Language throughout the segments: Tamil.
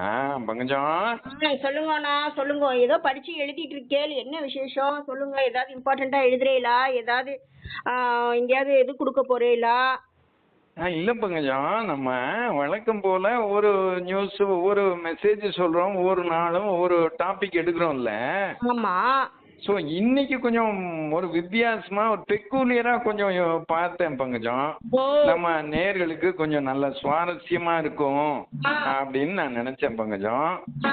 ஆ பங்கஜம். சொல்லுங்கண்ணா, சொல்லுங்க. ஏதோ படிச்சு எழுதிட்டு இருக்கேள், என்ன விசேஷம் சொல்லுங்க. ஏதாவது இம்பார்ட்டண்டா எழுதுறீங்களா? ஏதாவது எங்கேயாவது எது கொடுக்க போறீங்களா? இல்ல பங்கஜம், நம்ம வழக்கம் போல ஒவ்வொரு நியூஸ் ஒவ்வொரு மெசேஜ் சொல்றோம், ஒவ்வொரு நாளும் ஒவ்வொரு டாபிக் எடுக்கிறோம்ல. ஆமா. ஸோ இன்னைக்கு கொஞ்சம் ஒரு வித்தியாசமா ஒரு பெக்கூலியரா கொஞ்சம் பார்த்தேன் பங்கஜம். ஓ. நம்ம நேயர்களுக்கு கொஞ்சம் நல்ல சுவாரஸ்யமா இருக்கும் ஆ. அப்படின்னு நான் நினைச்சேன் பங்கஜம். ஆ.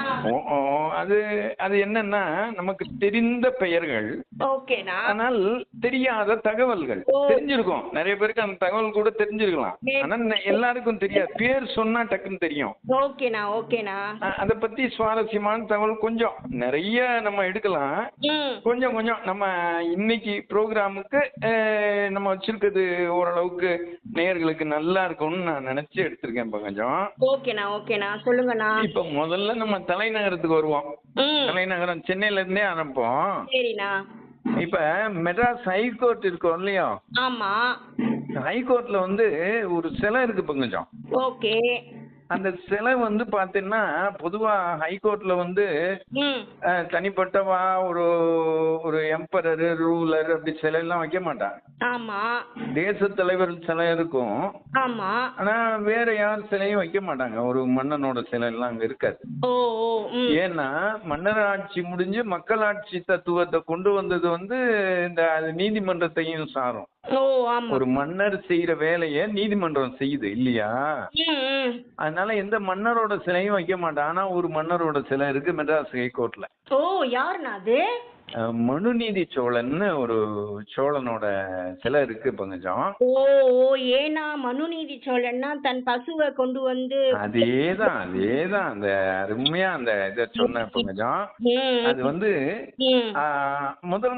அது அது என்னன்னா, நமக்கு தெரிந்த பெயர்கள், ஓகேண்ணா. ஆனால் தெரியாத தகவல்கள். ஓ. தெரிஞ்சிருக்கும், நிறைய பேருக்கு அந்த தகவல் கூட தெரிஞ்சிருக்கலாம், ஆனா எல்லாருக்கும் தெரியாது. பேர் சொன்னா டக்குன்னு தெரியும். ஓகேண்ணா, ஓகேண்ணா. அத பத்தி சுவாரஸ்யமான தகவல் கொஞ்சம் நிறைய நம்ம எடுக்கலாம். கொஞ்சம் கொஞ்சம் நம்ம இன்னைக்கு ப்ரோக்ராமுக்கு நம்ம வச்சிருக்கிறது ஓரளவுக்கு நேயர்களுக்கு நல்லா இருக்கும்னு நான் நினைச்சு எடுத்திருக்கேன் கொஞ்சம். ஓகேண்ணா, ஓகேண்ணா, சொல்லுங்கண்ணா. இப்ப முதல்ல நம்ம தலைநகரத்துக்கு வருவோம். தலைநகரம் சென்னையில இருந்தே ஆரம்பிப்போம். சரிண்ணா. இப்ப மெட்ராஸ் ஹைகோர்ட் இருக்கும் இல்லையா? ஆமா. ஹைகோர்ட்ல வந்து ஒரு சிலை இருக்கு பங்கஜம். ஓகே. அந்த சிலை வந்து பாத்தீங்கன்னா, பொதுவா ஹைகோர்ட்ல வந்து தனிப்பட்டவா ஒரு ஒரு எம்பரர் ரூலர் அப்படி சிலை எல்லாம் வைக்க மாட்டாங்க. ஆமா. தேச தலைவர் சிலை இருக்கும். ஆமா. ஆனா வேற யார் சிலையும் வைக்க மாட்டாங்க. ஒரு மன்னனோட சிலை எல்லாம் அங்க இருக்காது. ஏன்னா மன்னர் ஆட்சி முடிஞ்சு மக்களாட்சி தத்துவத்தை கொண்டு வந்தது வந்து இந்த நீதிமன்றத்தையும் சாரும். ஒரு மன்னர் செய்யற வேலைய நீதிமன்றம் செய்யுது இல்லையா? அதனால எந்த மன்னரோட சிலையும் வைக்க மாட்டான். ஆனா ஒரு மன்னரோட சிலை இருக்கு மெட்ராஸ் ஹைகோர்ட்ல. யாருன்னா அது? மனுநீதி சோழன்னு ஒரு சோழனோட சிலை இருக்கு பங்கஜம். ஏன்னா மனுநீதி சோழன்னா தன் பசுவை கொண்டு வந்து. அதேதான் அந்த அருமையா அந்த இத சொன்ன பங்கஜம். அது வந்து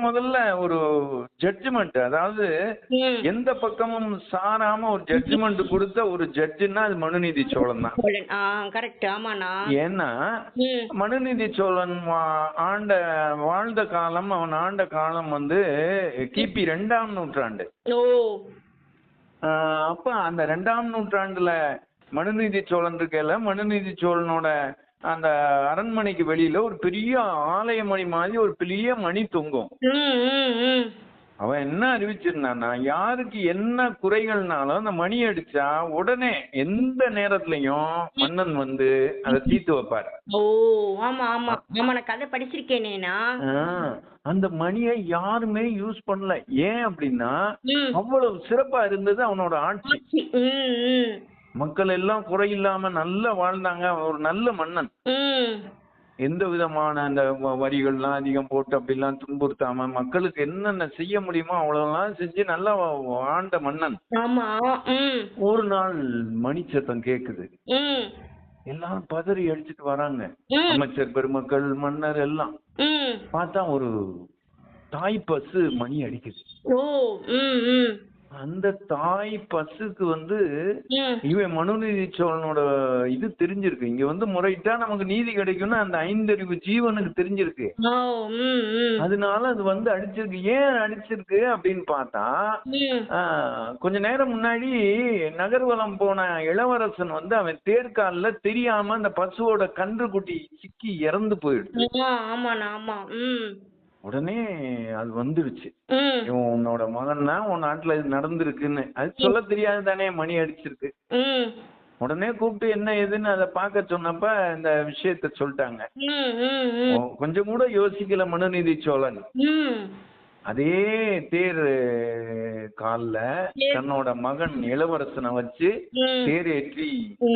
முதல்ல ஒரு ஜட்ஜ்மெண்ட், அதாவது எந்த பக்கமும் சாராம ஒரு ஜட்ஜ்மெண்ட் கொடுத்த ஒரு ஜட்ஜுன்னா அது மனுநீதி சோழன் தான். கரெக்ட். ஆமாண்ணா. ஏன்னா மனுநீதி சோழன் வாழ்ந்த காலம், அவன் ஆண்ட காலம் வந்து கிபி 2ஆம் நூற்றாண்டு. அப்ப அந்த 2ஆம் நூற்றாண்டுல மனுநீதி சோழன் இருக்கல, மனுநீதி சோழனோட அந்த அரண்மனைக்கு வெளியில ஒரு பெரிய ஆலயமணி மாதிரி ஒரு பெரிய மணி தொங்கும். அவன் என்ன அறிவிச்சிருந்தான்னா, யாருக்கு என்ன குறைகள்னாலும் அந்த மணி அடிச்சா உடனே எந்த நேரத்திலயும் மன்னன் வந்து அதை தீர்த்து வைப்பாரு. ஆமா ஆமா ஆமா, நான் கதை படிச்சிருக்கேனேனா. அந்த மணியை யாருமே யூஸ் பண்ணல. ஏன் அப்படின்னா அவ்வளவு சிறப்பா இருந்தது அவனோட ஆட்சி. மக்கள் எல்லாம் குறையில்லாம நல்லா வாழ்ந்தாங்க. ஒரு நல்ல மன்னன். எந்த விதமான அந்த வரிகள்லாம் அதிகம் போட்டு அப்படிலாம் துன்புறுத்தாம மக்களுக்கு என்னென்ன செய்ய முடியுமோ அவ்வளவுலாம் செஞ்சு நல்லா ஆண்ட மன்னன். ஒரு நாள் மணி சத்தம் கேக்குது. எல்லாரும் பதறி அடிச்சுட்டு வராங்க, அமைச்சர் பெருமக்கள், மன்னர் எல்லாம். பார்த்தா ஒரு தாய் பசு மணி அடிக்குது. அந்த தாய் பசுக்கு வந்து இவன் மனுநீதி சோழனோட இது தெரிஞ்சிருக்கு. இங்க வந்து முறையிட்டா நமக்கு நீதி கிடைக்கும்னு அந்த 5 அறிவு ஜீவனுக்கு தெரிஞ்சிருக்கு. அதனால அது வந்து அடிச்சிருக்கு. ஏன் அடிச்சிருக்கு அப்படின்னு பார்த்தா, கொஞ்ச நேரம் முன்னாடி நகர்வலம் போன இளவரசன் வந்து அவன் தேர்கால்ல தெரியாம அந்த பசுவோட கன்றுக்குட்டி சிக்கி இறந்து போயிடுச்சு. உடனே அது வந்துருச்சு, உன்னோட மகன் தான் உன் நாட்டுல இது நடந்திருக்குன்னு. அது சொல்ல தெரியாது தானே, மணி அடிச்சிருக்கு. உடனே கூப்பிட்டு என்ன ஏதுன்னு அதை பார்க்க சொன்னப்ப இந்த விஷயத்த சொல்லிட்டாங்க. கொஞ்சம் கூட யோசிக்கல மனுநீதி சோழன். அதே தேர் கால்ல தன்னோட மகன் இளவரசனை வச்சு தேர் ஏற்றி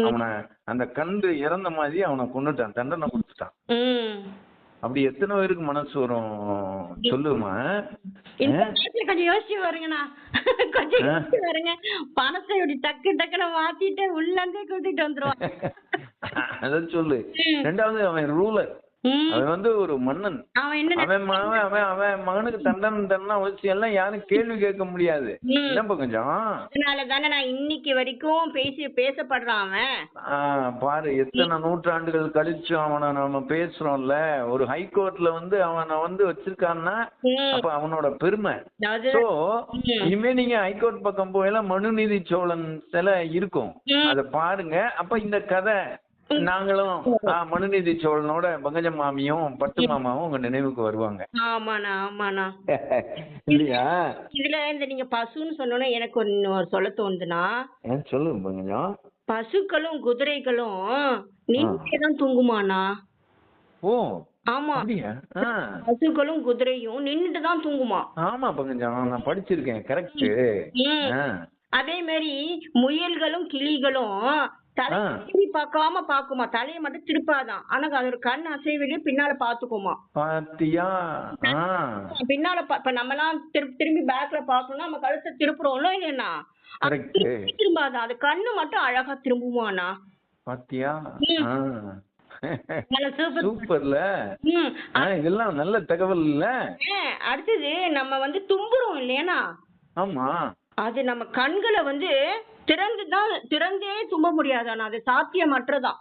அவனை அந்த கன்று இறந்த மாதிரி அவனை கொண்டுட்டான், தண்டனை கொடுத்துட்டான். அப்படி எத்தனை பேருக்கு மனசு வரும் சொல்லுமா? கொஞ்சம் யோசிச்சு வருங்கண்ணா, கொஞ்சம் யோசிச்சு வருங்க. பணத்தை இப்படி டக்கு டக்குன்னு மாத்திட்டு உள்ள இருந்தே கூட்டிட்டு வந்துருவான். அத சொல்லு. ரெண்டாவது அவன் ரூலர், அவன் வந்து ஒரு மன்னன். அவன் மகனுக்கு தண்டனை அவசியம் எல்லாம் யாரும் கேள்வி கேட்க முடியாது. கொஞ்சம் அதனாலதானே நான் இன்னைக்கு வரைக்கும் பேசப்படுறான் அவன். பாரு, எத்தனை நூற்றாண்டுகள் கழிச்சு அவனை நம்ம பேசுறோம்ல. ஒரு ஹைகோர்ட்ல வந்து அவனை வந்து வச்சிருக்கான்னா அப்ப அவனோட பெருமை. சோ இனிமே நீங்க ஹைகோர்ட் பக்கம் போயெல்லாம் மனுநீதி சோழன் சிலை இருக்கும், அத பாருங்க. அப்ப இந்த கதை நாங்களும் மனுநீதி சோழனோட பங்கஜ மாமியும் பட்டு மாமாவும் உங்க நினைவுக்கு வருவாங்க. ஆமாண்ணா ஆமாண்ணா. இல்லையா? இதுல இந்த நீங்க பசுன்னு சொன்னோன்னே எனக்கு ஒன்னு சொல்ல தோணுதுண்ணா. சொல்லுங்க பங்கஜம். பசுக்களும் குதிரைகளும் நின்னுட்டே தான் தூங்குமாண்ணா. ஓ ஆமா, அப்படியா? பசுக்களும் குதிரையும் நின்னுட்டு தான் தூங்குமா. ஆமா பங்கஜம், நான் படிச்சிருக்கேன். கரெக்ட். அதே மாதிரி முயல்களும் கிளிகளும் தலை திரும்பி பார்க்காம பாக்குமா, தலையை மட்டும் திருப்பாதான். ஆனா அதோட கண் அசைவிலே பின்னால பாத்துக்குமா. பாத்தியா? பின்னால இப்ப நம்ம எல்லாம் திரும்பி பேக்ல பாக்கணும்னா நம்ம கழுத்தை திருப்புறோம்ல இல்லையா, திரும்பாதான். அது கண்ணு மட்டும் அழகா திரும்புமாண்ணா. பாத்தியா? சூப்பர்ல. இதெல்லாம் நல்ல தகவல் இல்ல. அடுத்தது நம்ம வந்து தும்புறோம் இல்லையா? ஆமா. அது நம்ம கண்களை வந்து திறந்தே தும்ப முடியாதானா, அது சாத்தியமற்றதான்.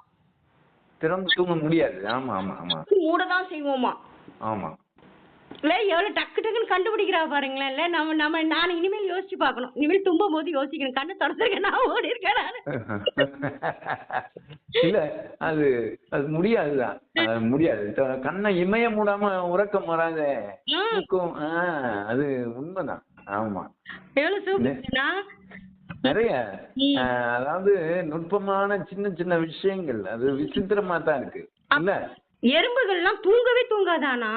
திறந்து தூங்க முடியாது. ஆமா ஆமா ஆமா, மூடதான் செய்வோமா. ஆமா. இல்ல எவ்வளவு டக்கு டக்குன்னு கண்டுபிடிக்கிறா பாருங்களேன். இல்ல நான் இனிமேல் யோசிச்சு பாக்கணும். இனிமேல் தும்பும் போது யோசிக்கணும். கண்ணு திறந்திருக்கேன், நான் ஓடி இருக்கேன் நானு. இல்ல அது அது முடியாதுதான். முடியாது. கண்ணை இமய மூடாம உறக்கம் வராதே. அது உண்மைதான். ஆமா. எவ்வளவு சூப்பர்னா. நிறைய அதாவது நுட்பமான சின்ன சின்ன விஷயங்கள், அது விசித்திரமா தான் இருக்கு இல்ல. எறும்புகள்லாம் தூங்கவே தூங்காதானா?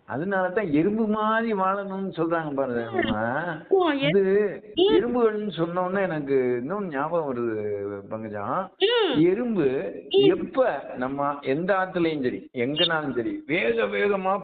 அதனாலதான் எறும்பு மாதிரி வாழணும்னு சொல்றாங்க பாருங்க. இது எறும்புகள்னு சொன்ன உடனே எனக்கு இன்னும் ஞாபகம் வருது பங்கஜம். எறும்பு எப்ப நம்ம எந்த ஆத்துலயும் சரி எங்கனாலும் சரி வேகமா